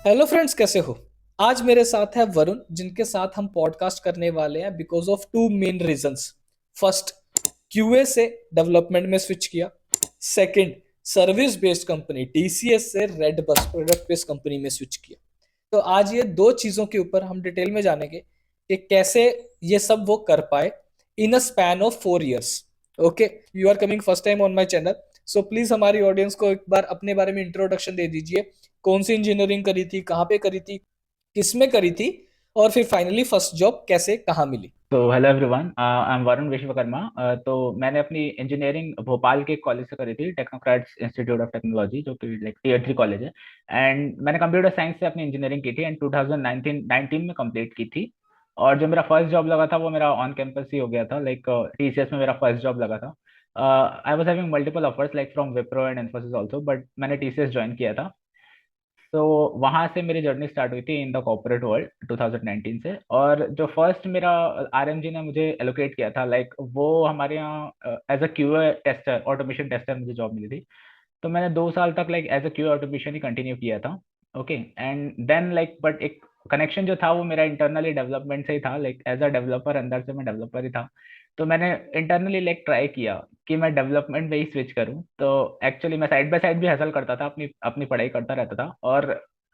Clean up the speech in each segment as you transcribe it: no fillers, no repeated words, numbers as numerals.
Hello friends, कैसे हो? आज मेरे साथ है वरुण, जिनके साथ हम पॉडकास्ट करने वाले हैं because of two main reasons. First, QA से डेवलपमेंट में स्विच किया। Second, service based company TCS से red bus product based company में स्विच किया। तो आज ये दो चीजों के ऊपर हम डिटेल में जानेंगे कि कैसे ये सब वो कर पाए in a span of 4 years। Okay, you are coming first time on my channel, so please हमारी ऑडियंस को एक बार अपने बारे में इंट्रोडक्शन दे दीजिए। कौन सी इंजीनियरिंग करी थी, कहाँ पे करी थी, किस में करी थी, और फिर फाइनली फर्स्ट जॉब कैसे कहाँ मिली। तो hello everyone, I am Varun Vishwakarma. तो मैंने अपनी इंजीनियरिंग भोपाल के कॉलेज से करी थी, टेक्नोक्रेट्स इंस्टीट्यूट ऑफ टेक्नोलॉजी, जो कि लाइक टीयर 3 कॉलेज है। एंड मैंने कंप्यूटर साइंस से अपनी इंजीनियरिंग की थी एंड 2019 में कंप्लीट की थी। और जो मेरा फर्स्ट जॉब लगा था वो मेरा ऑन कैंपस ही हो गया था, लाइक टीसीएस में मेरा फर्स्ट जॉब लगा था। I was having multiple offers like from Wipro and Infosys also, but मैंने टीसीएस ज्वाइन किया था। तो वहां से मेरी जर्नी स्टार्ट हुई थी इन द कॉर्पोरेट वर्ल्ड 2019 से। और जो फर्स्ट मेरा आरएमजी ने मुझे एलोकेट किया था, लाइक वो हमारे यहाँ as a QA tester, automation tester मुझे जॉब मिली थी। तो मैंने 2 साल तक like as a QA automation ही कंटिन्यू किया था। Okay, and then like but एक कनेक्शन जो था वो मेरा इंटरनली डेवलपमेंट से ही था, लाइक एज अ डेवलपर अंदर से मैं डेवलपर ही था। तो मैंने इंटरनली लाइक ट्राई किया कि मैं डेवलपमेंट में ही स्विच करूं। तो एक्चुअली मैं साइड बाय साइड भी हसल करता था, अपनी अपनी पढ़ाई करता रहता था और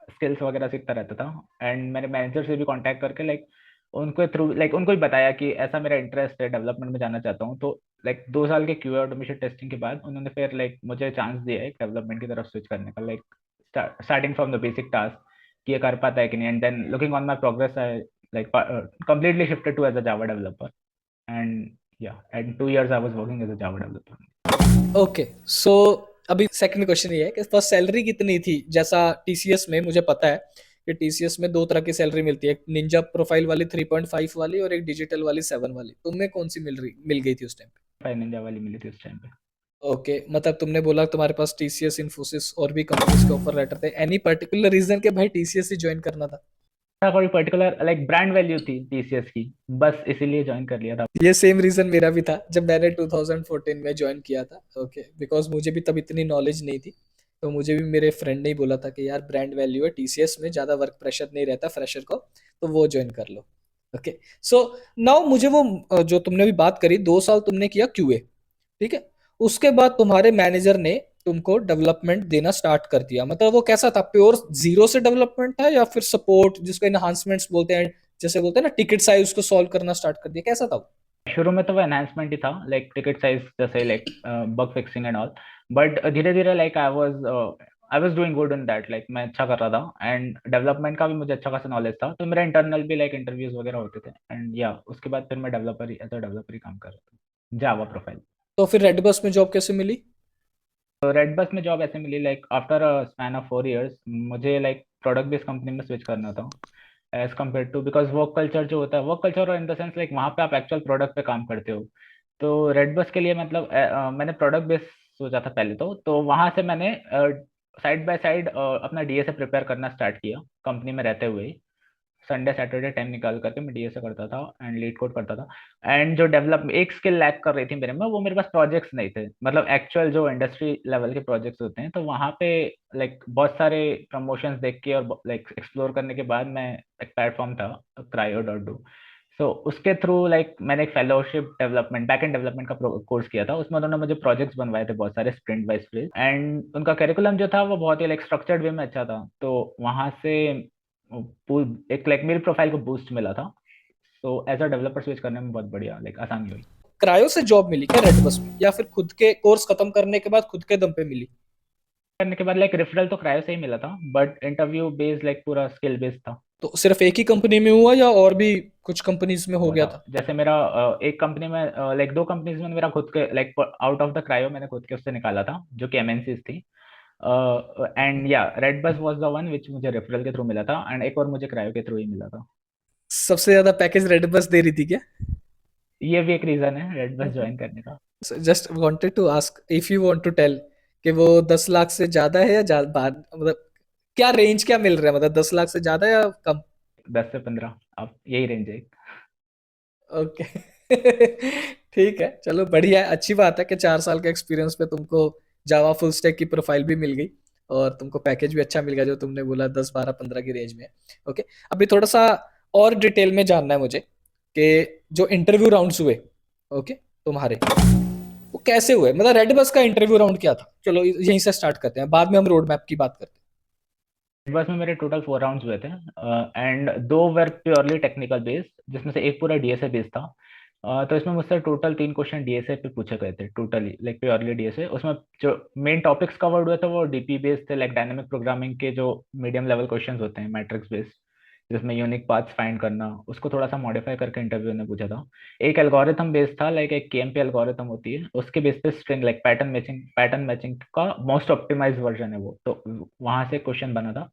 स्किल्स वगैरह सीखता रहता था। एंड मेरे मैनेजर से भी कांटेक्ट करके लाइक उनको थ्रू लाइक उनको भी बताया कि ऐसा मेरा इंटरेस्ट है, डेवलपमेंट में जाना चाहता हूँ। तो लाइक 2 साल के क्यूए ऑटोमेशन टेस्टिंग के बाद उन्होंने फिर लाइक मुझे चांस दिया है डेवलपमेंट की तरफ स्विच करने का, like starting from the basic task कि ये कर पाता है कि नहीं। And then looking on my progress, I like completely shifted to as a Java developer. And yeah, and 2 years I was working as a Java developer. Okay, so अभी second question ये है कि फर्स्ट सैलरी कितनी थी? जैसा TCS में मुझे पता है कि टीसीएस में दो तरह की सैलरी मिलती है, एक निंजा प्रोफाइल वाली 3.5 वाली और एक डिजिटल वाली 7 वाली। तुम्हें कौन सी मिल गई थी उस टाइम फाइव निंजा वाली मिली थी उस टाइम पे। पे? ओके, मतलब तुमने बोला तुम्हारे पास टीसीएस, इन्फोसिस और भी कंपनीज के ऑफर लेटर थे। एनी पर्टिकुलर रीजन के भाई टीसीएस ही ज्वाइन करना था? था कोई पर्टिकुलर लाइक ब्रांड वैल्यू थी टीसीएस की, बस इसीलिए ज्वाइन कर लिया था। ये सेम रीजन मेरा भी था जब मैंने 2014 में ज्वाइन किया था। ओके, बिकॉज मुझे भी तब इतनी नॉलेज नहीं थी। तो मुझे भी मेरे फ्रेंड ने ही बोला था कि यार ब्रांड वैल्यू है टीसीएस में, ज्यादा वर्क प्रेशर नहीं रहता फ्रेशर को, तो वो ज्वाइन कर लो। ओके, सो नाउ मुझे वो जो तुमने भी बात करी, 2 साल तुमने किया क्यूए, ठीक है। उसके बाद तुम्हारे मैनेजर ने तुमको डेवलपमेंट देना स्टार्ट कर दिया। मतलब वो कैसा था? प्योर जीरो से डेवलपमेंट था या फिर सपोर्ट, जिसको एनहांसमेंट्स बोलते हैं, जैसे बोलते हैं ना टिकट साइज, उसको सॉल्व करना स्टार्ट कर दिया? कैसा था वो? शुरू में तो वो एनहांसमेंट ही था, लाइक टिकट साइज जैसे like bug fixing and all. But धीरे धीरे like I was doing good in that, like मैं अच्छा कर रहा था एंड डेवलपमेंट का भी मुझे अच्छा खासा नॉलेज था। तो मेरा इंटरनल भी लाइक इंटरव्यूज वगैरह होते थे। एंड या उसके बाद फिर मैं डेवलपर ही एज अ डेवलपर ही काम कर रहा था, जावा प्रोफाइल। तो फिर रेड बस में जॉब कैसे मिली? तो रेड बस में जॉब ऐसे मिली, like after span of 4 years मुझे लाइक प्रोडक्ट बेस्ड कंपनी में स्विच करना था as compare to, because work culture जो होता है, work culture in the sense like वहाँ पे आप एक्चुअल प्रोडक्ट पे काम करते हो। तो रेड बस के लिए मतलब मैंने प्रोडक्ट बेस्ड सोचा था पहले। तो वहाँ से मैंने साइड बाय साइड अपना डीएसए प्रिपेयर करना स्टार्ट किया कंपनी में रहते हुए ही। संडे सैटरडे टाइम निकाल करके मैं डीएसए करता था एंड लीड कोड करता था। एंड जो डेवलप एक स्किल लैक कर रही थी मेरे में, वो मेरे पास प्रोजेक्ट्स नहीं थे, मतलब एक्चुअल जो इंडस्ट्री लेवल के प्रोजेक्ट्स होते हैं। तो वहाँ पे लाइक बहुत सारे प्रमोशंस देख के और लाइक एक्सप्लोर करने के बाद मैं एक प्लेटफॉर्म था Cryo.do। सो उसके थ्रू लाइक मैंने एक fellowship development back and development का कोर्स किया था। उसमें उन्होंने मुझे प्रोजेक्ट्स बनवाए थे बहुत सारे, स्प्रिंट बाय स्प्रिंट। एंड उनका करिकुलम जो था वो बहुत ही लाइक स्ट्रक्चर्ड वे में अच्छा था। तो वहाँ से एक लाइक मेरी प्रोफाइल को बूस्ट मिला था। तो एज अ डेवलपर स्विच करने में बहुत बढ़िया लाइक आसानी हुई। क्रायो से जॉब मिली क्या रेड बस में, या फिर खुद के कोर्स खत्म करने के बाद खुद के दम पे मिली? करने के बाद लाइक रेफरल तो क्रायो से ही मिला था, बट इंटरव्यू बेस्ड लाइक पूरा स्किल बेस्ड था। तो सिर्फ एक ही कंपनी में हुआ या और भी कुछ कंपनीज में हो हुआ गया था था? जैसे मेरा एक कंपनी में लाइक 2 कंपनीज में मेरा खुद के like out of the cryo मैंने खुद के उससे निकाला था, जो कि एमएनसीज थी। एंड या red bus was the one which मुझे रेफरल के थ्रू मिला था, एंड एक और मुझे क्रायो के थ्रू ही मिला था। सबसे ज्यादा पैकेज रेड बस दे रही थी क्या? ये भी एक रीजन है रेड बस ज्वाइन करने का। Just wanted to ask if you want to tell कि वो 10 लाख से ज्यादा है या मतलब क्या रेंज क्या मिल रहा है, मतलब 10 लाख से ज्यादा या कम? 10 से 15, अब यही रेंज है। ओके। ठीक है, चलो बढ़िया है, अच्छी बात है कि 4 साल के एक्सपीरियंस पे तुमको जावा फुल स्टैक की प्रोफाइल भी मिल गई। और तुमको पैकेज भी अच्छा मिल गया, जो तुमने बोला 10 12 15 की रेंज में। ओके, अभी थोड़ा सा और डिटेल में जानना है मुझे कि जो इंटरव्यू राउंड्स हुए, ओके, तुम्हारे, वो कैसे हुए? मतलब रेड बस का इंटरव्यू राउंड क्या था? चलो यहीं से स्टार्ट करते हैं, बाद में हम रोड मैप की बात करते बस में मेरे टोटल 4 राउंड्स हुए थे, एंड दो वर प्योरली टेक्निकल बेस्ड, जिसमें से एक पूरा डीएसए बेस्ड था। तो इसमें मुझसे टोटल 3 क्वेश्चन डीएसए पे पूछे गए थे, टोटली लाइक प्योरली डीएसए। उसमें जो मेन टॉपिक्स कवर्ड हुए थे वो डीपी बेस्ड थे, लाइक डायनेमिक प्रोग्रामिंग के जो मीडियम लेवल क्वेश्चंस होते हैं मैट्रिक्स बेस्ड, जिसमें यूनिक पाथ्स फाइंड करना, उसको थोड़ा सा मॉडिफाई करके इंटरव्यू ने पूछा था। एक एल्गोरिथम बेस्ड था, लाइक एक केएमपी एल्गोरिथम होती है, उसके बेस पे स्ट्रिंग लाइक पैटर्न मैचिंग का मोस्ट ऑप्टिमाइज्ड वर्जन है वो, तो वहां से क्वेश्चन बना था।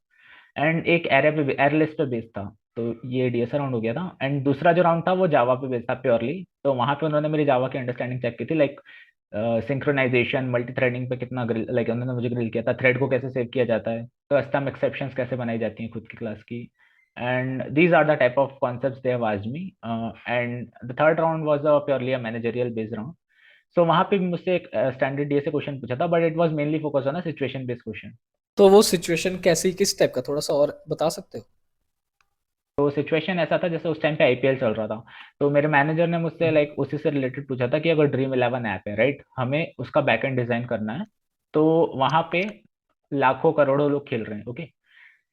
एंड एक एरे लिस्ट पे बेस्ड था। तो ये डीएसए राउंड हो गया था। एंड दूसरा जो राउंड था वो जावा पे बेस्ड था प्योरली। तो वहां पे उन्होंने मेरी जावा की अंडरस्टैंडिंग चेक की थी, लाइक सिंक्रोनाइजेशन, मल्टी थ्रेडिंग पे कितना ग्रिल, लाइक उन्होंने मुझे ग्रिल किया था, थ्रेड को कैसे सेव किया जाता है, कस्टम एक्सेप्शंस कैसे बनाई जाती हैं खुद की क्लास की। And these are the type of concepts they have asked me. And the third round was purely a managerial based round. So वहां पे भी मुझसे एक स्टैंडर्ड डीएसए क्वेश्चन पूछा था, but it was mainly focus on a situation based question. तो वो situation कैसी, किस टाइप का, थोड़ा सा और बता सकते हो? तो सिचुएशन ऐसा था, जैसे उस टाइम पे आईपीएल चल रहा था। तो मेरे मैनेजर ने मुझसे लाइक उसी से रिलेटेड पूछा था कि अगर ड्रीम 11 ऐप है, राइट, हमें उसका बैकएंड डिजाइन करना है। तो वहां पे लाखों करोड़ों लोग खेल रहे हैं, ओके।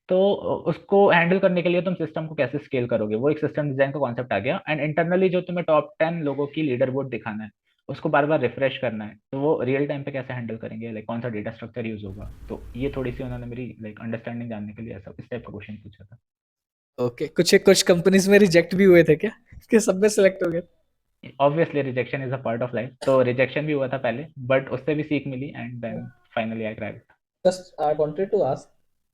तो उसको हैंडल करने के लिए तुम सिस्टम को कैसे स्केल करोगे, वो एक सिस्टम डिजाइन का कॉन्सेप्ट आ गया। एंड इंटरनली जो तुम्हें टॉप 10 लोगों की लीडर बोर्ड दिखाना है, उसको बार बार रिफ्रेश करना है, तो वो रियल टाइम पे कैसे हैंडल करेंगे, लाइक कौन सा डेटा स्ट्रक्चर यूज होगा। तो ये थोड़ी सी उन्होंने मेरी लाइक अंडरस्टैंडिंग जानने के लिए ऐसा इस टाइप का क्वेश्चन पूछा था। ओके, कुछ कुछ कंपनीज में रिजेक्ट भी हुए थे क्या, कि सब में सिलेक्ट हो गए? Obviously rejection is a part of life, तो रिजेक्शन भी हुआ था पहले, बट उससे भी सीख मिली, and then finally I cracked. Just I wanted to ask,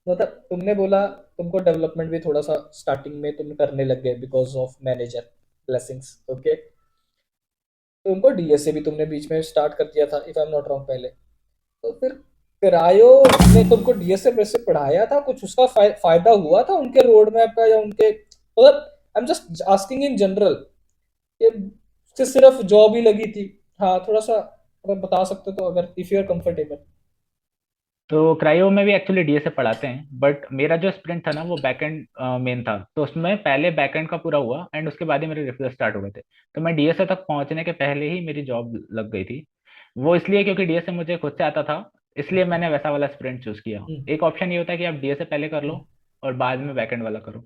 मतलब तुमने बोला तुमको डेवलपमेंट भी थोड़ा सा स्टार्टिंग में तुम करने लग गए because of manager blessings, okay. तुमको डीएसए भी तुमने बीच में स्टार्ट कर दिया था, if I am not wrong, पहले। तो फिर क्रायो ने तुमको डीएसए वैसे पढ़ाया था कुछ, उसका फायदा हुआ था उनके रोड मैप का, या उनके मतलब I am just asking in general, ये उससे सिर्फ जॉब ही लगी थी? हाँ, थोड़ा सा अगर बता सकते हो तो, अगर इफ यू आर कंफर्टेबल। तो क्रायो में भी एक्चुअली डीएसए पढ़ाते हैं, बट मेरा जो स्प्रिंट था ना वो बैकएंड मेन था, तो उसमें पहले बैकएंड का पूरा हुआ, एंड उसके बाद ही मेरे रिफ्लेक्स स्टार्ट हो गए थे। तो मैं डीएसए तक पहुंचने के पहले ही मेरी जॉब लग गई थी। वो इसलिए क्योंकि डीएसए मुझे खुद से आता था, इसलिए मैंने वैसा वाला स्प्रिंट चूज किया। एक ऑप्शन ये होता है कि आप डीएसए पहले कर लो और बाद में बैकएंड वाला करो,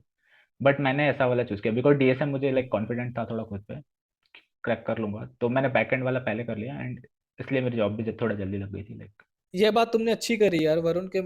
बट मैंने ऐसा वाला चूज किया बिकॉज डीएसए मुझे लाइक कॉन्फिडेंट था थोड़ा खुद पे, क्रैक कर लूंगा, तो मैंने बैकएंड वाला पहले कर लिया, एंड इसलिए मेरी जॉब भी थोड़ा जल्दी लग गई थी लाइक। ये बात तुमने अच्छी करी यार वरुण, के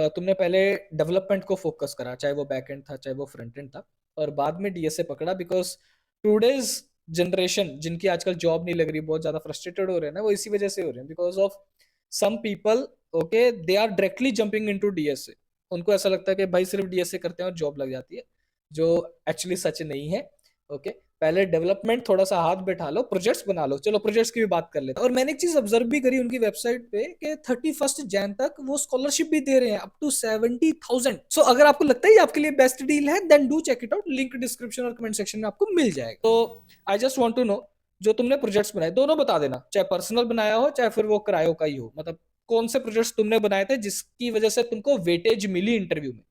तुमने पहले डेवलपमेंट को फोकस करा, चाहे वो बैक एंड था चाहे वो फ्रंट एंड था, और बाद में डीएसए पकड़ा, बिकॉज टूडेज जनरेशन जिनकी आजकल जॉब नहीं लग रही, बहुत ज्यादा फ्रस्ट्रेटेड हो रहे हैं ना, वो इसी वजह से हो रहे हैं, because of some people, okay, they are directly jumping into DSA. उनको ऐसा लगता है कि भाई सिर्फ डीएसए करते हैं और जॉब लग जाती है, जो एक्चुअली सच नहीं है। ओके, पहले डेवलपमेंट थोड़ा सा हाथ बैठा लो, प्रोजेक्ट्स बना लो। चलो प्रोजेक्ट्स की भी बात कर लेते हैं। और मैंने एक चीज ऑब्जर्व भी करी उनकी वेबसाइट पे कि 31 जैन तक वो स्कॉलरशिप भी दे रहे हैं, अप टू 70,000। सो अगर आपको लगता है ये आपके लिए बेस्ट डील है, then do check it out, link description और कमेंट सेक्शन में आपको मिल जाएगा। तो I just want to know, जो तुमने प्रोजेक्ट्स बनाए दोनों बता देना, चाहे पर्सनल बनाया हो चाहे फिर वो करायो का ही हो, मतलब कौन से प्रोजेक्ट्स तुमने बनाए थे जिसकी वजह से तुमको वेटेज मिली इंटरव्यू में?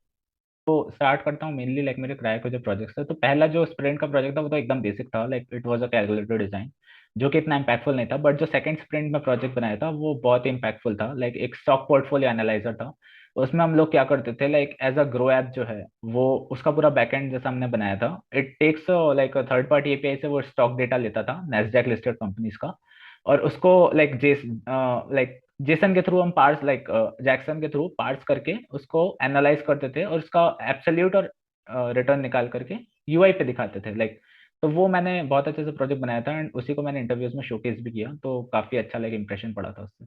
तो स्टार्ट करता हूँ मेनली लाइक मेरे क्रायो के जो प्रोजेक्ट्स थे। तो पहला जो स्प्रिंट का प्रोजेक्ट था वो तो एकदम बेसिक था, like it was a calculator design, जो कि इतना इम्पैक्टफुल नहीं था। बट जो सेकंड स्प्रिंट में प्रोजेक्ट बनाया था वो बहुत इम्पैक्टफुल था, लाइक एक स्टॉक पोर्टफोलियो एनालाइजर था। उसमें हम लोग क्या करते थे, like as a Groww app जो है वो उसका पूरा बैकएंड जैसा हमने बनाया था। It takes like third party API से वो स्टॉक डेटा लेता था नेस्डैक लिस्टेड कंपनीज का, और उसको लाइक जेसन के थ्रू हम पार्स लाइक जैक्सन के थ्रू पार्स करके उसको एनालाइज करते थे, और उसका एब्सोल्यूट और रिटर्न निकाल करके यूआई पे दिखाते थे लाइक। तो वो मैंने बहुत अच्छे से प्रोजेक्ट बनाया था, एंड उसी को मैंने इंटरव्यूज में शोकेस भी किया, तो काफी अच्छा लाइक इंप्रेशन पड़ा था उससे।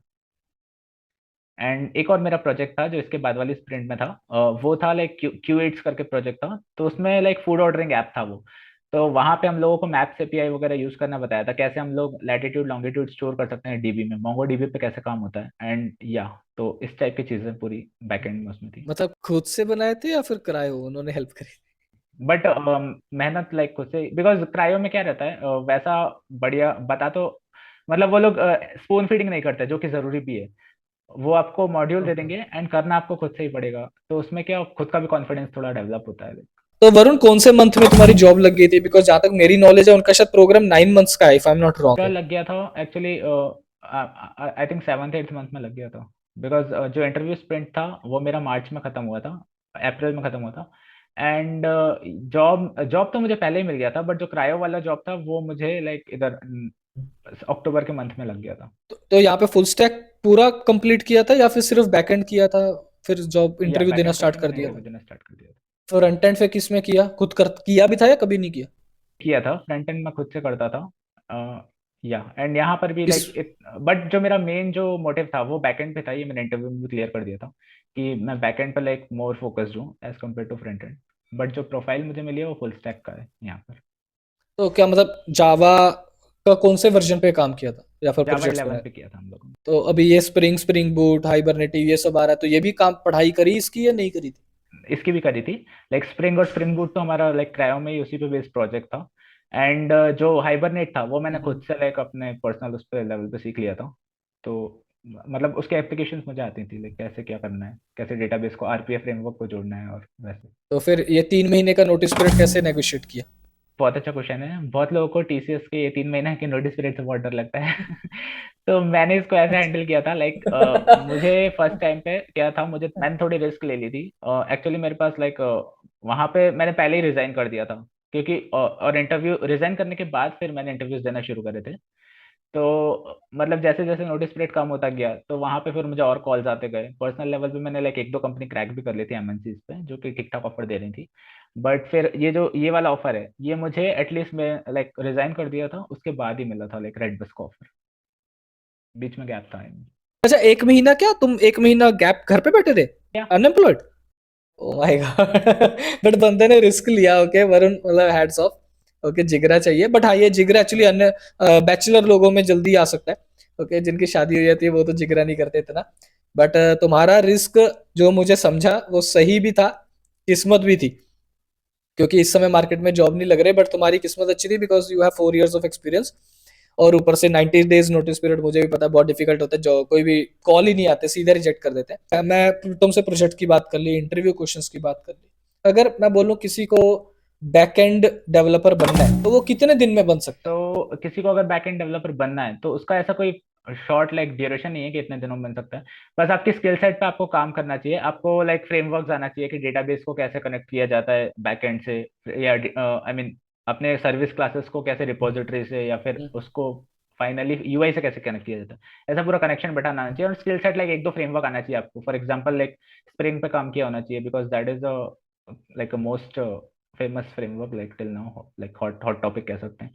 एंड एक और मेरा प्रोजेक्ट था जो इसके बाद वाली स्प्रिंट में था, वो था लाइक क्यू एट्स करके प्रोजेक्ट था। तो उसमें लाइक फूड ऑर्डरिंग ऐप था वो। तो वहां पे हम लोगों को मैप्स एपीआई वगैरह यूज करना बताया था, कैसे हम लोग लैटिट्यूड लॉन्गिट्यूड स्टोर कर सकते हैं डीबी में, मोंगो डीबी पे कैसे काम होता है, एंड या तो इस टाइप की चीजें पूरी बैकएंड में उसमें थी। मतलब खुद से बनाए थे या फिर करायो उन्होंने हेल्प करी? बट मेहनत लाइक खुद से, बिकॉज क्रायो में क्या रहता है, वैसा बढ़िया बता तो मतलब वो लोग स्पून फीडिंग नहीं करते, जो कि जरूरी भी है। वो आपको मॉड्यूल दे ओके। देंगे एंड करना आपको खुद से ही पड़ेगा, तो उसमें क्या खुद का भी कॉन्फिडेंस थोड़ा डेवलप होता है। तो वरुण कौन से मंथ में तुम्हारी जॉब लग गई थी? बिकॉज जहां तक मेरी नॉलेज है उनका शायद प्रोग्राम 9 मंथ्स का है, इफ आई एम नॉट मेरा रॉन्ग। लग गया था actually, I think 7th 8th month में लग गया था। बिकॉज जो इंटरव्यू स्प्रिंट था वो मेरा मार्च में ख़त्म हुआ था, अप्रैल में ख़त्म हुआ था। एंड जॉब जॉब तो मुझे पहले ही मिल गया था, बट जो क्रायो वाला जॉब था वो मुझे लाइक इधर अक्टूबर के मंथ में लग गया था। तो यहाँ पे फुल स्टैक पूरा कंप्लीट किया था या फिर सिर्फ बैकएंड किया था, फिर जॉब या इंटरव्यू देना बैकएंड स्टार्ट करके कर मैंने दिया इंटरव्यू था? देना स्टार्ट कर दिया था। फ्रंट एंड फिर किस में किया, खुद कर किया भी था या कभी नहीं किया? किया था, फ्रंट एंड मैं खुद से करता था। या एंड यहाँ पर भी किस? लाइक बट जो मेरा मेन जो मोटिव था वो बैकएंड पे था, ये मैंने इंटरव्यू में भी क्लियर कर दिया था कि मैं बैकएंड पे लाइक मोर फोकस्ड हूँ as compare to front end. But जो प्रोफाइल मुझे मिली है वो फुल स्टैक का है यहाँ पर। तो क्या मतलब जावा का कौन से वर्जन पे काम किया था या फिर जावा प्रोजेक्ट्स 11 बनाए? पे किया था हम लोगों ने। तो अभी ये स्प्रिंग बूट हाइबरनेटिव ये सब आ रहा है, तो ये भी काम पढ़ाई करी इसकी या नहीं करी थी? इसकी भी करी थी। लाइक स्प्रिंग और स्प्रिंग बूट तो हमारा लाइक क्रायो में ही उसी पे बेस्ड प्रोजेक्ट था। एंड जो हाइबरनेट था वो मैंने खुद से लाइक अपने पर्सनल उस पे लेवल पे सीख लिया था। तो मतलब उसके एप्लीकेशंस मुझे आती थी, लाइक कैसे क्या करना है, कैसे डेटाबेस को आरपीएफ फ्रेमवर्क को जोड़ना है और वैसे। तो फिर ये 3 महीने का नोटिस पीरियड कैसे नेगोशिएट किया? बहुत अच्छा क्वेश्चन है। बहुत लोगों को टीसीएस के ये 3 महीने के नोटिस पीरियड से बहुत डर लगता है। तो मैंने इसको ऐसे हैंडल किया था लाइक मुझे फर्स्ट टाइम पे क्या था, मुझे मैंने थोड़ी रिस्क ले ली थी। एक्चुअली मेरे पास लाइक वहां पे मैंने पहले ही रिजाइन कर दिया था, क्योंकि और इंटरव्यू रिजाइन करने के बाद फिर मैंने इंटरव्यूज देना शुरू करे थे। तो मतलब जैसे जैसे नोटिस पीरियड कम होता गया तो वहां पे फिर मुझे और कॉल्स आते गए। पर्सनल लेवल पे मैंने लाइक एक दो कंपनी क्रैक भी कर ली थी एमएनसीज पे, जो कि ठीक ठाक ऑफर दे रही थी। बट फिर ये जो ये वाला ऑफर है ये मुझे एटलीस्ट मैं लाइक रिजाइन कर दिया था उसके बाद ही मिला था, लाइक रेड बस का ऑफर। बीच में गैप था। अच्छा, 1 महीना क्या तुम 1 महीना गैप घर पे बैठे थे, या unemployed? Oh my God. But बंदे ने रिस्क लिया। ओके वरुण, मतलब हैट्स ऑफ। ओके, जिगरा चाहिए, बट हाँ ये जिगरा एक्चुअली अन्य बैचलर लोगों में जल्दी आ सकता है। ओके, जिनकी शादी हो जाती है वो तो जिगरा नहीं करते इतना। बट तुम्हारा रिस्क जो मुझे समझा वो सही भी था, किस्मत भी थी। क्योंकि इस समय मार्केट में जॉब नहीं लग रहे, बट तुम्हारी किस्मत अच्छी थी because you have 4 years of experience. और ऊपर से 90 days नोटिस पीरियड, मुझे भी पता है बहुत डिफिकल्ट होता है, जो कोई भी कॉल ही नहीं आते, सीधे रिजेक्ट कर देते हैं। मैं तुमसे प्रोजेक्ट की बात कर ली, इंटरव्यू क्वेश्चंस की बात कर ली। अगर मैं बोलूं किसी को बैकएंड डेवलपर बनना है तो वो कितने दिन में बन सकता है? तो किसी को अगर बैकएंड डेवलपर बनना है तो उसका ऐसा कोई शॉर्ट लाइक ड्यूरेशन नहीं है कि इतने दिनों में बन सकता है। बस आपकी स्किल सेट पे आपको काम करना चाहिए। आपको लाइक फ्रेमवर्क आना चाहिए कि डेटाबेस को कैसे कनेक्ट किया जाता है बैकएंड से, या आई मीन अपने सर्विस क्लासेस को कैसे रिपोजिटरी से या फिर उसको फाइनली यूआई से कैसे कनेक्ट किया जाता है, ऐसा पूरा कनेक्शन बैठाना आना चाहिए। और स्किल सेट लाइक एक दो फ्रेमवर्क आना चाहिए आपको। फॉर एग्जांपल लाइक स्प्रिंग पे काम किया होना चाहिए, because that is like a most famous framework like till now, like hot hot topic कह सकते हैं।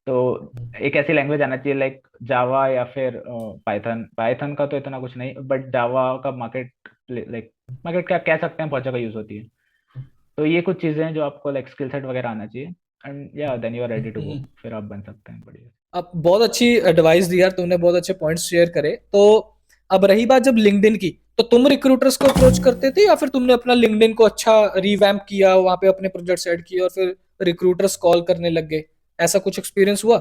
तो एक ऐसी लैंग्वेज आना चाहिए लाइक जावा या फिर पाइथन। पाइथन का तो इतना कुछ नहीं, बट जावा का मार्केट लाइक मार्केट क्या कह सकते हैं बहुत जगह यूज होती है। तो ये कुछ चीजें हैं जो आपको लाइक स्किल सेट वगैरह आना चाहिए। एंड या then you are ready to go, फिर आप बन सकते हैं बढ़िया। अब बहुत अच्छी एडवाइस दी यार तुमने, बहुत अच्छे पॉइंट्स शेयर करे। तो अब रही बात जब लिंक्डइन की, तो तुम रिक्रूटर्स को अप्रोच करते थे या फिर तुमने अपना लिंक्डइन को अच्छा रिवैम्प किया, वहां पे अपने प्रोजेक्ट्स ऐड किए और फिर रिक्रूटर्स कॉल करने लग गए? ऐसा कुछ एक्सपीरियंस हुआ?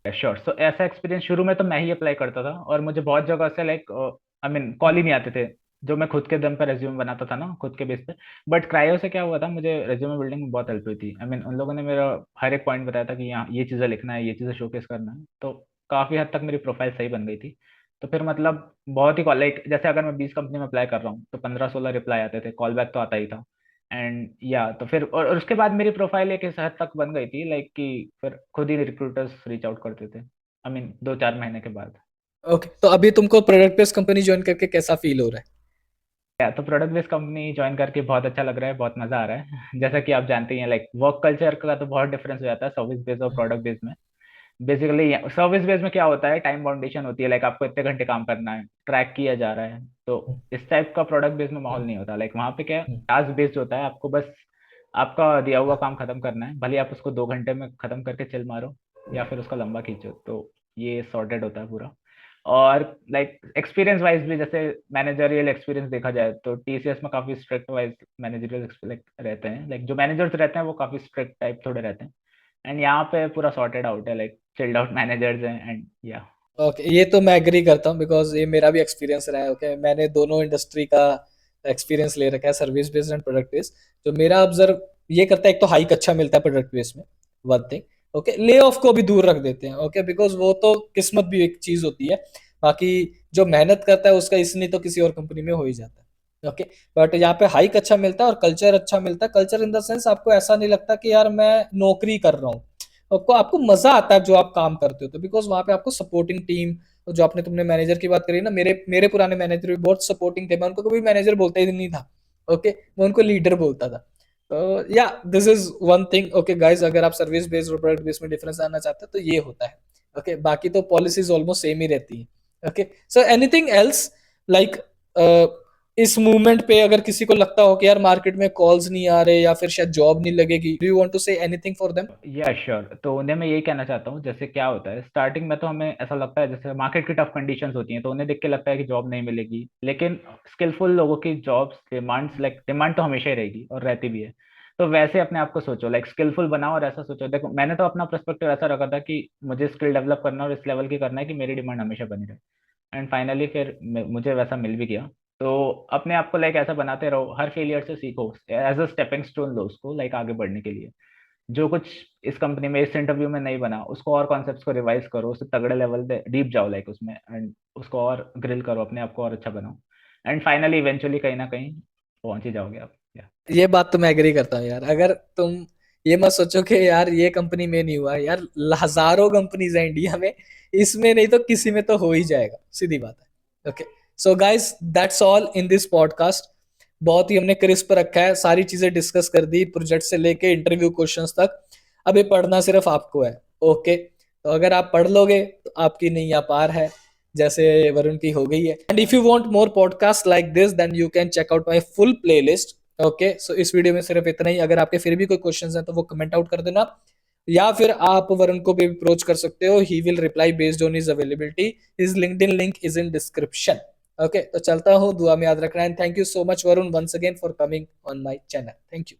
श्योर। सो ऐसा एक्सपीरियंस शुरू में तो मैं ही अप्लाई करता था, और मुझे बहुत जगह से लाइक आई मीन कॉल ही नहीं आते थे। जो मैं खुद के दम पर रेज्यूमे बनाता था ना, खुद के बेस पे। बट क्रायो से क्या हुआ था, मुझे रेज्यूमे बिल्डिंग में बहुत हेल्प हुई थी। आई मीन उन लोगों ने मेरा हर एक पॉइंट बताया था कि यहाँ ये चीज़ें लिखना है, ये चीज़ें शोकेस करना है। तो काफ़ी हद तक मेरी प्रोफाइल सही बन गई थी। तो फिर मतलब बहुत ही कॉल, लाइक जैसे अगर मैं 20 कंपनी में अप्लाई कर रहा हूँ तो 15-16 रिप्लाई आते थे, कॉल बैक तो आता ही था। एंड या तो फिर और उसके बाद मेरी प्रोफाइल एक इस हद तक बन गई थी लाइक कि फिर खुद ही रिक्रूटर्स रीच आउट करते थे, आई मीन 2-4 महीने के बाद। ओके, तो अभी तुमको प्रोडक्ट बेस्ड कंपनी ज्वाइन करके कैसा फील हो रहा है? या तो प्रोडक्ट बेस्ड कंपनी ज्वाइन करके बहुत अच्छा लग रहा है, बहुत मजा आ रहा है। जैसा कि आप जानते ही हैं लाइक वर्क कल्चर का तो बहुत डिफरेंस हो जाता है सर्विस बेस्ड और प्रोडक्ट बेस्ड में। बेसिकली सर्विस बेस्ड में क्या होता है, टाइम बाउंडेशन होती है, लाइक आपको इतने घंटे काम करना है, ट्रैक किया जा रहा है। तो इस टाइप का प्रोडक्ट बेस्ड में माहौल नहीं होता। लाइक वहाँ पे क्या टास्क बेस्ड होता है, आपको बस आपका दिया हुआ काम खत्म करना है, भले आप उसको 2 घंटे में खत्म करके चिल मारो या फिर उसका लंबा खींचो। तो ये सॉर्टेड होता है पूरा। और लाइक एक्सपीरियंस वाइज भी, जैसे मैनेजरियल एक्सपीरियंस देखा जाए तो टीसीएस में काफी स्ट्रिक्ट वाइज मैनेजरियल रहते हैं। लाइक जो मैनेजर्स रहते हैं वो काफी स्ट्रिक्ट टाइप थोड़े रहते हैं। एंड यहाँ पे पूरा सॉर्टेड आउट है, लाइक चिल्ड आउट मैनेजर्स हैं। एंड या ओके, ये तो मैं एग्री करता हूँ बिकॉज ये मेरा भी एक्सपीरियंस रहा है। ओके, मैंने दोनों इंडस्ट्री का एक्सपीरियंस ले रखा है, service based and product based. तो मेरा ऑब्जर्व ये करता है, एक तो हाइक अच्छा मिलता है प्रोडक्ट बेस्ड में, one thing. Okay, lay off को भी दूर रख देते हैं। ओके, बिकॉज वो तो किस्मत भी एक चीज होती है, बाकी जो मेहनत करता है उसका इसलिए तो किसी और कंपनी में हो ही जाता है। ओके, बट यहाँ पे हाइक अच्छा मिलता है और कल्चर अच्छा मिलता है। कल्चर इन द सेंस आपको ऐसा नहीं लगता कि यार मैं नौकरी कर रहा हूँ, आपको आपको मजा आता है जो आप काम करते हो। तो बिकॉज वहां पे आपको सपोर्टिंग टीम, जो आपने तुमने मैनेजर की बात करी ना, मेरे मेरे पुराने मैनेजर भी बहुत सपोर्टिंग थे, मैं उनको कभी मैनेजर बोलता ही नहीं था। ओके, मैं उनको लीडर बोलता था। तो या this is one thing. Okay guys, अगर आप सर्विस बेस्ड और प्रोडक्ट बेस्ड में डिफरेंस आना चाहते हैं तो ये होता है। ओके, बाकी तो पॉलिसीज ऑलमोस्ट सेम ही रहती है। Okay, so anything else like इस मूवमेंट पे अगर किसी को लगता हो कि यार मार्केट में कॉल्स नहीं आ रहे या फिर शायद जॉब नहीं लगेगी, do you want to say anything for them? या श्योर, तो उन्हें मैं यही कहना चाहता हूँ, जैसे क्या होता है स्टार्टिंग में तो हमें ऐसा लगता है जैसे मार्केट की टफ कंडीशंस होती हैं तो उन्हें देख के लगता है कि जॉब नहीं मिलेगी, लेकिन स्किलफुल लोगों की जॉब्स डिमांड्स, लाइक डिमांड तो हमेशा ही रहेगी और रहती भी है। तो वैसे अपने आप को सोचो, लाइक स्किलफुल बनाओ और ऐसा सोचो। देखो मैंने तो अपना पर्सपेक्टिव ऐसा रखा था कि मुझे स्किल डेवलप करना और इस लेवल की करना है कि मेरी डिमांड हमेशा बनी रहे। एंड फाइनली फिर मुझे वैसा मिल भी गया। तो अपने आप को लाइक ऐसा बनाते रहो, हर फेलियर से सीखो, एज अ स्टेपिंग स्टोन लो उसको, लाइक आगे बढ़ने के लिए। जो कुछ इस कंपनी में इस इंटरव्यू में नहीं बना उसको और कॉन्सेप्ट्स को रिवाइज करो, उससे तगड़े लेवल पे डीप जाओ लाइक उसमें, एंड उसको और ग्रिल करो, अपने आप को और अच्छा बनाओ। एंड फाइनली इवेंचुअली कहीं ना कहीं पहुंच ही जाओगे आप। या ये बात तो मैं एग्री करता हूँ यार। अगर तुम ये मत सोचो कि यार ये कंपनी में नहीं हुआ, यार हजारों कंपनीज हैं इंडिया में, इसमें नहीं तो किसी में तो हो ही जाएगा, सीधी बात है। Okay, so guys that's all in this podcast. बहुत ही हमने क्रिस्प रखा है, सारी चीजें डिस्कस कर दी, प्रोजेक्ट से लेके इंटरव्यू क्वेश्चंस तक। अभी पढ़ना सिर्फ आपको है। ओके, तो अगर आप पढ़ लोगे तो आपकी नैया पार है, जैसे वरुण की हो गई है। And if you want more podcast like this then you can check out my full playlist. Okay, so इस वीडियो में सिर्फ इतना ही। अगर आपके फिर भी कोई क्वेश्चंस हैं तो वो कमेंट आउट कर देना, या फिर आप वरुण को भी अप्रोच कर सकते हो, he will reply based on his availability. His LinkedIn link is in description. Okay, तो चलता हूँ, दुआ में याद रखना। And thank you so much Varun once again for coming on my channel. Thank you.